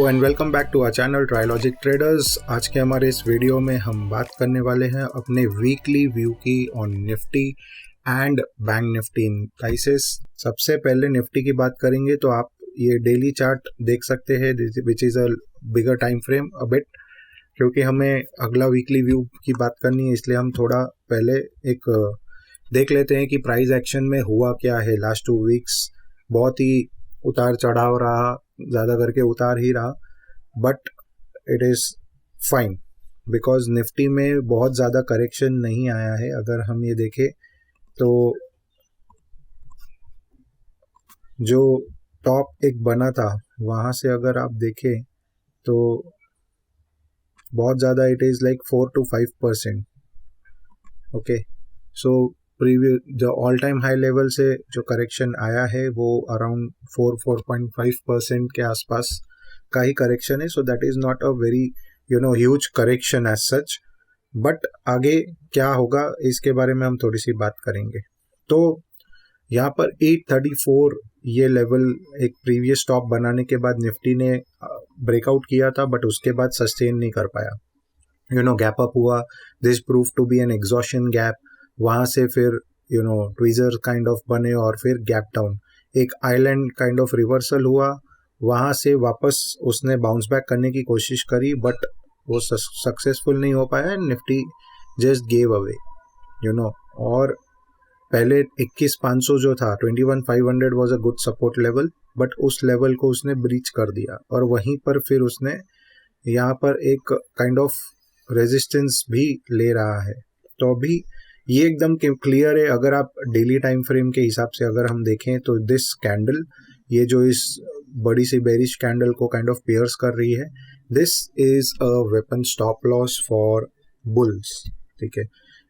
And welcome back to our channel Trilogic traders. आज के हमारे इस वीडियो में हम बात करने वाले हैं अपने वीकली व्यू की on Nifty and bank Nifty prices. सबसे पहले निफ्टी की बात करेंगे तो आप ये डेली चार्ट देख सकते हैं which is a bigger time frame a bit, क्योंकि हमें अगला वीकली व्यू की बात करनी है, इसलिए हम थोड़ा पहले एक देख लेते हैं कि प्राइस एक्शन में हुआ क्या है। लास्ट 2 वीक्स बहुत ही उतार चढ़ाव रहा, ज़्यादा करके उतार ही रहा, but it is fine because Nifty में बहुत ज़्यादा करेक्शन नहीं आया है। अगर हम ये देखें तो जो टॉप एक बना था वहाँ से अगर आप देखें तो बहुत ज़्यादा it is like 4 to 5%। Okay, so previous जो ऑल टाइम हाई लेवल से जो करेक्शन आया है वो अराउंड 4.5% के आसपास का ही करेक्शन है। So that is not a very huge correction as such, but आगे क्या होगा इसके बारे में हम थोड़ी सी बात करेंगे। तो यहाँ पर 834 ये लेवल एक प्रीवियस टॉप बनाने के बाद निफ्टी ने ब्रेकआउट किया था, बट उसके बाद सस्टेन नहीं कर पाया। गैप अप हुआ, this prove to be an exhaustion gap. वहाँ से फिर ट्वीजर काइंड ऑफ बने और फिर गैप डाउन, एक आइलैंड काइंड ऑफ रिवर्सल हुआ। वहाँ से वापस उसने बाउंस बैक करने की कोशिश करी, बट वो सक्सेसफुल नहीं हो पाया। निफ्टी जस्ट गेव अवे और पहले 21,500 जो था, 21,500 was a good support level, but उस लेवल को उसने ब्रीच कर दिया और वहीं पर फिर उसने यहाँ पर एक काइंड ऑफ रेजिस्टेंस भी ले रहा है। तो अभी ये एकदम क्लियर है। अगर आप डेली टाइम फ्रेम के हिसाब से अगर हम देखें तो दिस कैंडल, ये जो इस बड़ी सी बेरिश कैंडल को काइंड ऑफ पियर्स कर रही है, this is a weapon stop loss for bulls. ठीक है,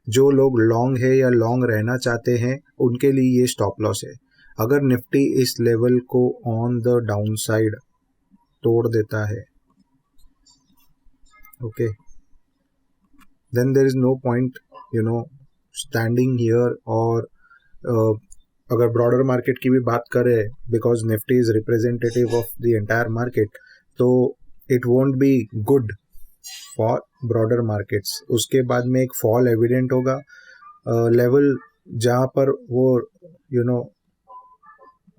जो लोग लॉन्ग है या लॉन्ग रहना चाहते हैं उनके लिए ये स्टॉप लॉस है। अगर निफ्टी इस लेवल को ऑन द डाउन साइड तोड़ देता है, okay, then there is no point standing here. और अगर ब्रॉडर मार्केट की भी बात करें, because Nifty is representative of the entire market, तो it won't be good for broader markets. उसके बाद में एक फॉल एविडेंट होगा, लेवल जहाँ पर वो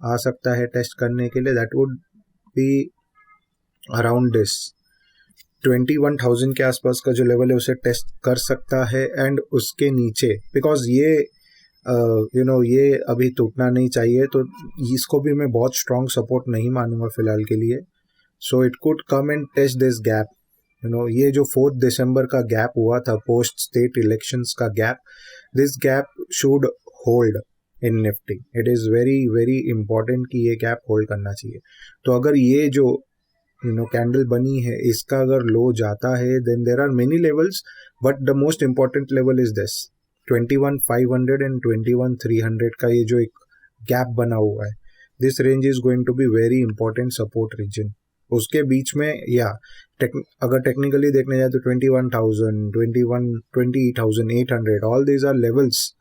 आ सकता है टेस्ट करने के लिए, that would be around this 21,000 के आसपास का जो लेवल है उसे टेस्ट कर सकता है। एंड उसके नीचे, बिकॉज ये ये अभी टूटना नहीं चाहिए, तो इसको भी मैं बहुत स्ट्रॉन्ग सपोर्ट नहीं मानूंगा फिलहाल के लिए। So it could come and test this gap. ये जो 4 दिसंबर का गैप हुआ था, पोस्ट स्टेट इलेक्शंस का gap, this gap should hold in Nifty. It is very very important कि ये गैप होल्ड करना चाहिए। तो अगर ये जो कैंडल बनी है इसका अगर लो जाता है, then there are many levels, but the most important level is this 21,500 and 21,300 का ये जो एक गैप बना हुआ है, this range is going to be very important support region. उसके बीच में अगर टेक्निकली देखने जाए तो 21,000, 28,800, all these are levels,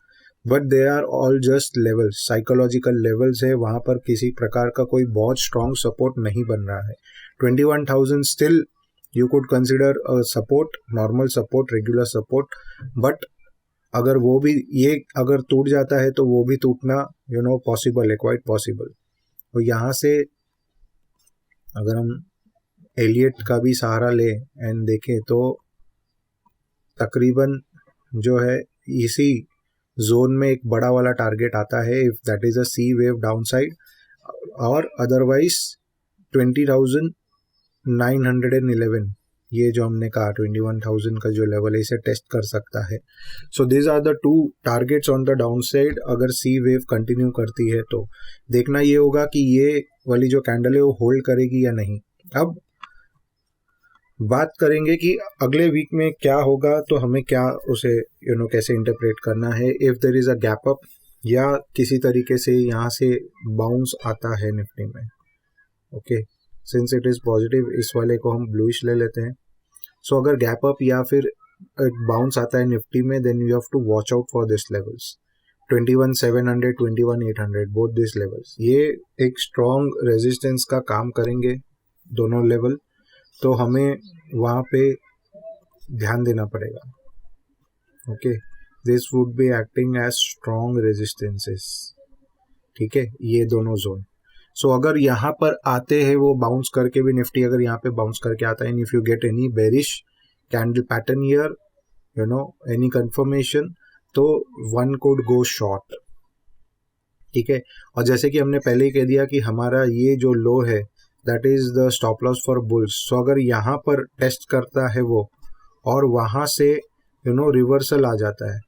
but they are all just levels, psychological levels है। वहाँ पर किसी प्रकार का कोई बहुत स्ट्रॉन्ग सपोर्ट नहीं बन रहा है। 21,000 still you could consider a support, normal support, regular support, but अगर वो भी ये अगर टूट जाता है तो वो भी टूटना पॉसिबल है, क्वाइट पॉसिबल। तो यहाँ से अगर हम एलियट का भी सहारा ले एंड देखें तो तकरीबन जो है इसी जोन में एक बड़ा वाला टारगेट आता है, if that is a C wave downside, और अदरवाइज 20,911, ये जो हमने कहा 21,000 का जो लेवल है इसे टेस्ट कर सकता है। So this are the 2 targets on the down side. अगर सी वेव कंटिन्यू करती है तो देखना ये होगा कि ये वाली जो कैंडल है वो होल्ड करेगी या नहीं। अब बात करेंगे कि अगले वीक में क्या होगा, तो हमें क्या उसे कैसे इंटरप्रेट करना है। If there is a gap up या किसी तरीके से यहाँ से बाउंस आता है निफ्टी में, okay, since it is positive, इस वाले को हम ब्लूइश ले लेते हैं। सो अगर गैप अप या फिर एक बाउंस आता है निफ्टी में, then you have to watch out for this levels 21,700, 21,800, both this levels. ये एक स्ट्रॉन्ग रेजिस्टेंस का काम करेंगे दोनों लेवल। तो हमें वहाँ पे ध्यान देना पड़ेगा. Okay, this would be acting as strong resistances. ठीक है, ये दोनों जोन. सो अगर यहाँ पर आते हैं वो बाउंस करके भी, निफ्टी अगर यहाँ पे बाउंस करके आता है, if you get any bearish candle pattern here, you know, any confirmation, तो वन कुड गो शॉर्ट. ठीक है, और जैसे कि हमने पहले ही कह दिया कि हमारा ये जो लो है that is the stop loss for bulls. So अगर यहाँ पर टेस्ट करता है वो और वहां से रिवर्सल आ जाता है,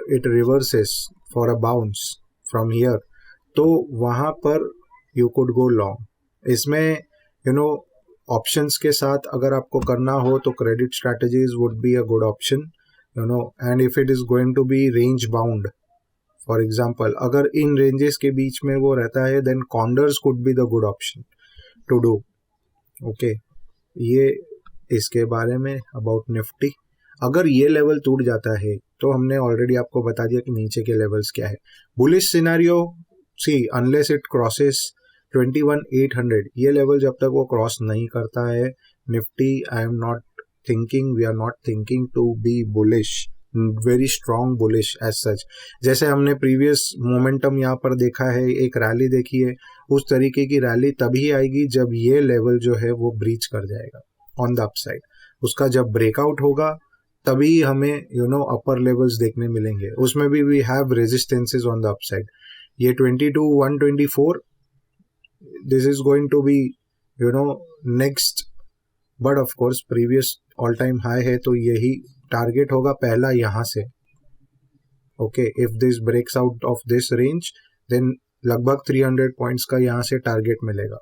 it reverses for a bounce from here, तो वहां पर यू कुड गो लॉन्ग. इसमें ऑप्शंस के साथ अगर आपको करना हो तो credit strategies would be a good option, and if it is going to be range bound, for example अगर इन रेंजेस के बीच में वो रहता है, then condors could be the good option to do. Okay, ये इसके बारे में अबाउट निफ्टी. अगर ये लेवल टूट जाता है तो हमने ऑलरेडी आपको बता दिया कि नीचे के लेवल्स क्या है. Bullish scenario, see unless it crosses 21,800, ये लेवल जब तक वो क्रॉस नहीं करता है Nifty, I am not thinking, we are not thinking to be bullish, very strong bullish as such. जैसे हमने प्रीवियस मोमेंटम यहाँ पर देखा है, एक रैली देखी है, उस तरीके की रैली तभी आएगी जब ये लेवल जो है वो ब्रीच कर जाएगा ऑन द अपसाइड. उसका जब ब्रेकआउट होगा तभी हमें अपर लेवल्स देखने मिलेंगे. उसमें भी we have resistances on the upside. ये 22,124, this is going to be next, but of course previous all time high है तो यही टारगेट होगा पहला यहाँ से. Okay, if this breaks out of this range then लगभग 300 पॉइंट्स का यहाँ से टारगेट मिलेगा.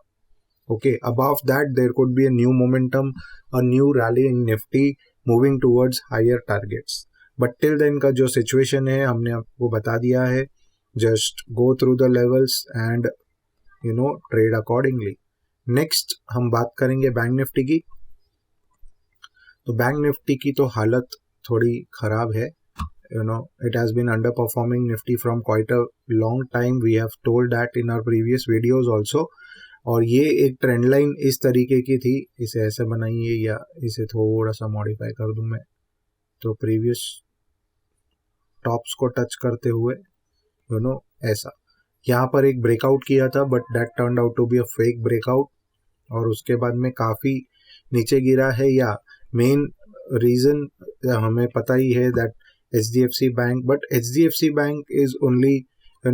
Okay, above that there could be a new momentum, a new rally in Nifty moving towards higher targets. But till then का जो situation है हमने आपको बता दिया है. Just go through the levels and trade accordingly. Next हम बात करेंगे बैंक निफ्टी की. तो बैंक निफ्टी की तो हालत थोड़ी खराब है. It has been underperforming Nifty from quite a long time. We have told that in our previous videos also. और ये एक ट्रेंड लाइन इस तरीके की थी, इसे ऐसे बनाइए या इसे थोड़ा सा मॉडिफाई कर दूं मैं, तो प्रीवियस टॉप्स को टच करते हुए ऐसा यहाँ पर एक ब्रेकआउट किया था, but that turned out to be a fake breakout, और उसके बाद में काफ़ी नीचे गिरा है. या मेन रीज़न हमें पता ही है that HDFC bank, but HDFC bank is only a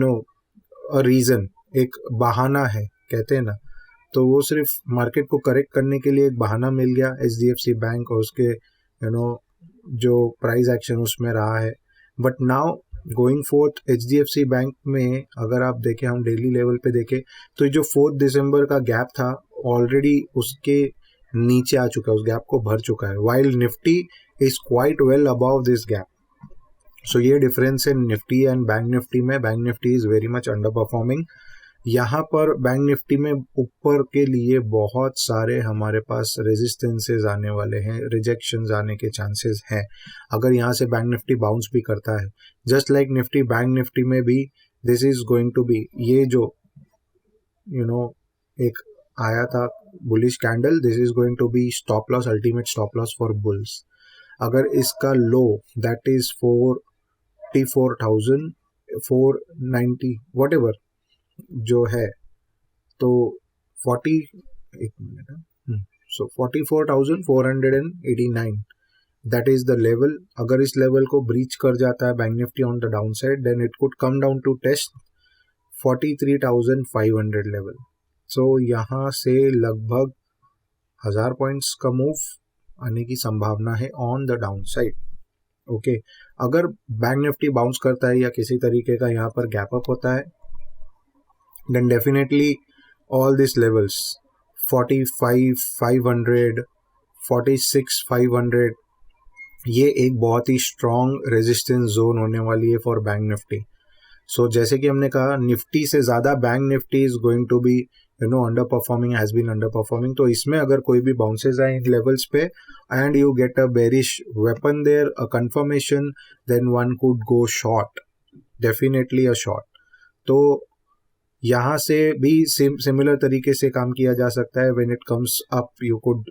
reason, एक बहाना है कहते हैं ना, तो वो सिर्फ मार्केट को करेक्ट करने के लिए एक बहाना मिल गया HDFC बैंक और उसके जो प्राइस एक्शन उसमें रहा है. But now going fourth HDFC bank में अगर आप देखें, हम डेली लेवल पे देखें तो ये जो 4 दिसंबर का गैप था ऑलरेडी उसके नीचे आ चुका है, उस गैप को भर चुका है, while Nifty is quite well above this gap. So ये डिफरेंस है निफ्टी एंड बैंक निफ्टी में. Bank Nifty is very much under performing. यहाँ पर बैंक निफ्टी में ऊपर के लिए बहुत सारे हमारे पास रेजिस्टेंसेस आने वाले हैं, रिजेक्शंस आने के चांसेस हैं अगर यहाँ से बैंक निफ्टी बाउंस भी करता है. Just like Nifty, bank Nifty में भी this is going to be, ये जो एक आया था bullish candle, this is going to be stop loss, ultimate stop loss for bulls. अगर इसका low that is 44,490 whatever जो है, तो 44,489 दैट इज द लेवल. अगर इस लेवल को ब्रीच कर जाता है bank Nifty on the down side, then it could come down to test 43,500 level. So यहाँ से लगभग 1000 पॉइंट्स का मूव आने की संभावना है on the down side. Okay, अगर बैंक निफ्टी बाउंस करता है या किसी तरीके का यहाँ पर गैप अप होता है, then definitely all these levels 45,500, 46,500 ये एक बहुत ही स्ट्रॉन्ग रेजिस्टेंस जोन होने वाली है फॉर बैंक निफ्टी. सो जैसे कि हमने कहा निफ्टी से ज़्यादा bank Nifty is going to be underperforming, has been underperforming. तो इसमें अगर कोई भी बाउंसेज आए इन लेवल्स पे and you get a bearish weapon there, a confirmation, then one could go short, definitely a short. तो यहाँ से भी सिमिलर तरीके से काम किया जा सकता है. When it comes up you could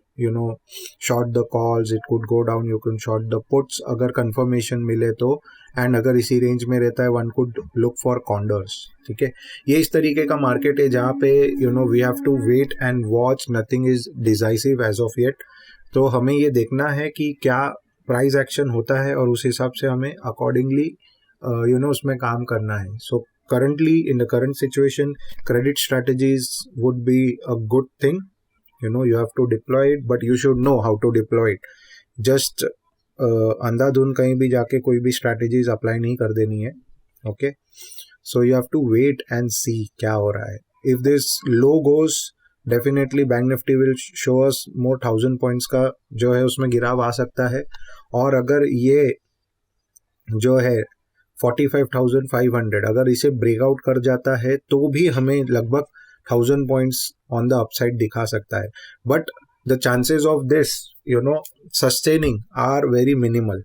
short the calls, it could go down, you can short the puts अगर कंफर्मेशन मिले तो. एंड अगर इसी रेंज में रहता है वन कुड लुक फॉर कॉन्डर्स. ठीक है, ये इस तरीके का मार्केट है जहाँ पे we have to wait and watch. Nothing is decisive as of yet. तो हमें ये देखना है कि क्या प्राइस एक्शन होता है और उस हिसाब से हमें अकॉर्डिंगली उसमें काम करना है. सो currently in the current situation, credit strategies would be a good thing. You have to deploy it, but you should know how to deploy it. Just अंधाधुन कहीं भी जाके कोई भी strategies अप्लाई नहीं कर देनी है. Okay, so you have to wait and see क्या हो रहा है. If this low goes, definitely Bank Nifty will show us more 1000 points का जो है उसमें गिराव आ सकता है. और अगर ये जो है 45,500 अगर इसे ब्रेकआउट कर जाता है तो भी हमें लगभग 1000 पॉइंट्स ऑन द अपसाइड दिखा सकता है. But the chances of this sustaining are very minimal.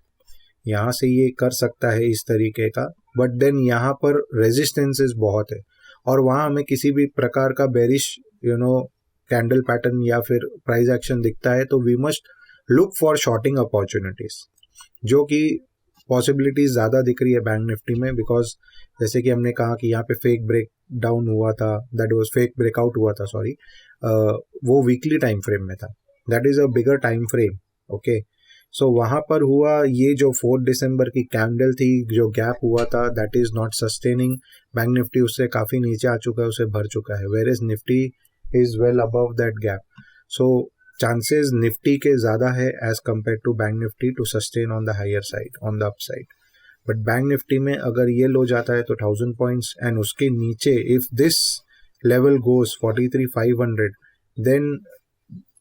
यहाँ से ये कर सकता है इस तरीके का, बट देन यहाँ पर रेजिस्टेंसेस बहुत है और वहाँ हमें किसी भी प्रकार का बेरिश कैंडल पैटर्न या फिर प्राइस एक्शन दिखता है तो we must look for shorting opportunities, जो कि पॉसिबिलिटीज ज़्यादा दिख रही है बैंक निफ्टी में. बिकॉज जैसे कि हमने कहा कि यहाँ पे फेक ब्रेक डाउन हुआ था, दैट वाज फेक ब्रेकआउट हुआ था, सॉरी, वो वीकली टाइम फ्रेम में था. That is a bigger time frame. Okay, so वहाँ पर हुआ ये जो 4 दिसंबर की कैंडल थी, जो गैप हुआ था, that is not sustaining. Bank Nifty उससे काफ़ी नीचे आ चुका है, उसे भर चुका है, where is Nifty is well above that gap. So chances Nifty के ज़्यादा है as compare to bank Nifty to sustain on the higher side, on the upside. But bank Nifty में अगर ये लो जाता है तो 1000 पॉइंट्स एंड उसके नीचे if this level goes 43,500 then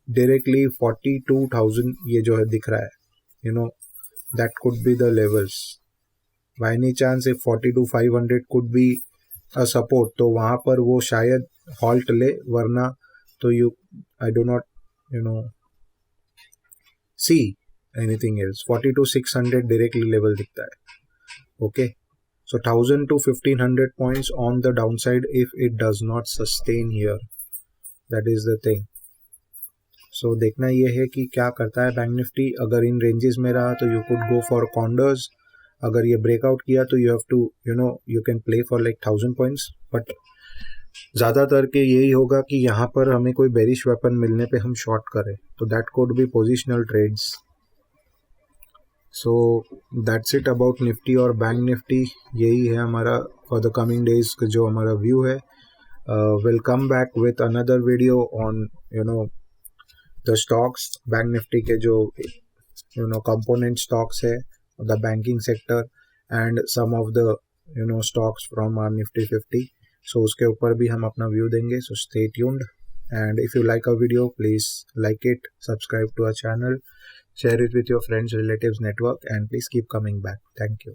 directly 42,000 ये जो है दिख रहा है, that could be the levels. By any chance if 42,500 could be a support तो वहाँ पर वो शायद हॉल्ट ले, वरना तो I do not see anything else. 42,600 directly level दिखता है. Okay, so 1000 to 1500 points on the downside if it does not sustain here. That is the thing. So देखना ये है कि क्या करता है बैंक निफ्टी. अगर इन रेंजेस में रहा तो you could go for condors. अगर ये ब्रेकआउट किया तो you have to you can play for like 1000 points. But ज़्यादातर के यही होगा कि यहाँ पर हमें कोई बेरिश वेपन मिलने पे हम शॉर्ट करें, तो that could be positional trades. So that's it about Nifty और बैंक निफ्टी. यही है हमारा फॉर द कमिंग डेज जो हमारा व्यू है. Will come back with another video on the stocks. Bank Nifty के जो कंपोनेंट स्टॉक्स है, the banking sector and some of the stocks from our Nifty 50. So उसके ऊपर भी हम अपना व्यू देंगे. So stay tuned and if you like a video please like it, subscribe to our channel, share it with your friends, relatives, network, and please keep coming back. Thank you.